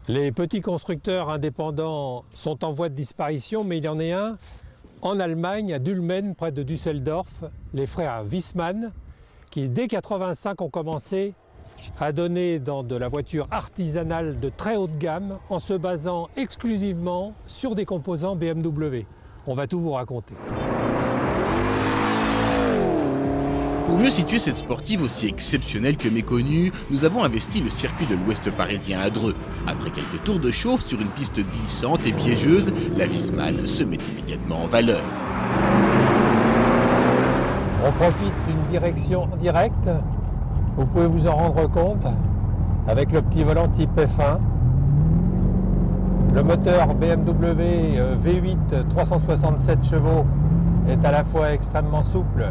Les petits constructeurs indépendants sont en voie de disparition, mais il y en a un en Allemagne, à Dülmen, près de Düsseldorf, les frères Wiesmann, qui dès 1985 ont commencé à donner dans de la voiture artisanale de très haute gamme en se basant exclusivement sur des composants BMW. On va tout vous raconter. Pour mieux situer cette sportive aussi exceptionnelle que méconnue, nous avons investi le circuit de l'Ouest parisien à Dreux. Après quelques tours de chauffe sur une piste glissante et piégeuse, la Wiesmann se met immédiatement en valeur. On profite d'une direction directe, vous pouvez vous en rendre compte, avec le petit volant type F1. Le moteur BMW V8 367 chevaux est à la fois extrêmement souple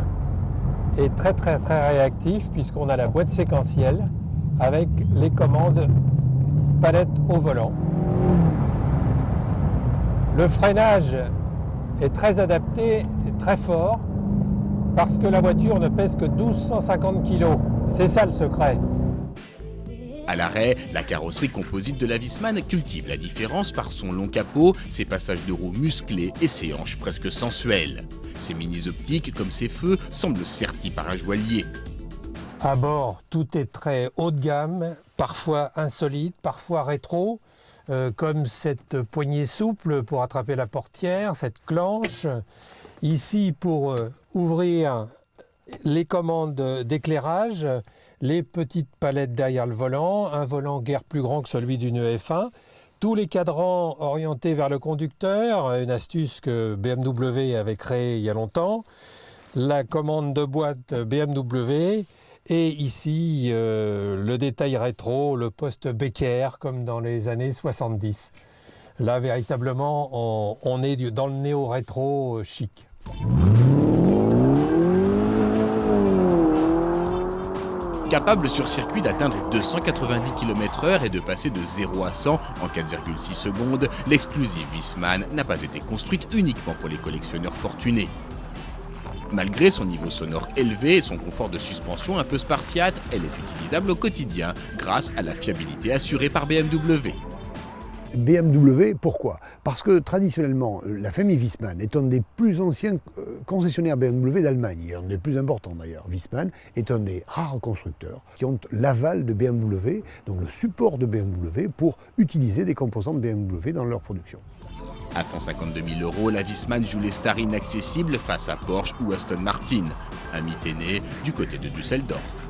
et très réactif, puisqu'on a la boîte séquentielle avec les commandes palette au volant. Le freinage est très adapté et très fort parce que la voiture ne pèse que 1250 kg. C'est ça le secret. À l'arrêt, la carrosserie composite de la Wiesmann cultive la différence par son long capot, ses passages de roues musclés et ses hanches presque sensuelles. Ses minis optiques, comme ses feux, semblent sertis par un joaillier. À bord, tout est très haut de gamme, parfois insolite, parfois rétro, comme cette poignée souple pour attraper la portière, cette clenche. Ici, pour ouvrir les commandes d'éclairage, les petites palettes derrière le volant, un volant guère plus grand que celui d'une F1, tous les cadrans orientés vers le conducteur, une astuce que BMW avait créée il y a longtemps, la commande de boîte BMW, et ici le détail rétro, le poste Becker comme dans les années 70. Là véritablement on est dans le néo-rétro chic. Capable sur circuit d'atteindre 290 km/h et de passer de 0 à 100 en 4,6 secondes, l'exclusive Wiesmann n'a pas été construite uniquement pour les collectionneurs fortunés. Malgré son niveau sonore élevé et son confort de suspension un peu spartiate, elle est utilisable au quotidien grâce à la fiabilité assurée par BMW. BMW, pourquoi? Parce que traditionnellement, la famille Wiesmann est un des plus anciens concessionnaires BMW d'Allemagne, et un des plus importants d'ailleurs. Wiesmann est un des rares constructeurs qui ont l'aval de BMW, donc le support de BMW, pour utiliser des composants de BMW dans leur production. À 152 000 €, la Wiesmann joue les stars inaccessibles face à Porsche ou Aston Martin, un mythe est né du côté de Düsseldorf.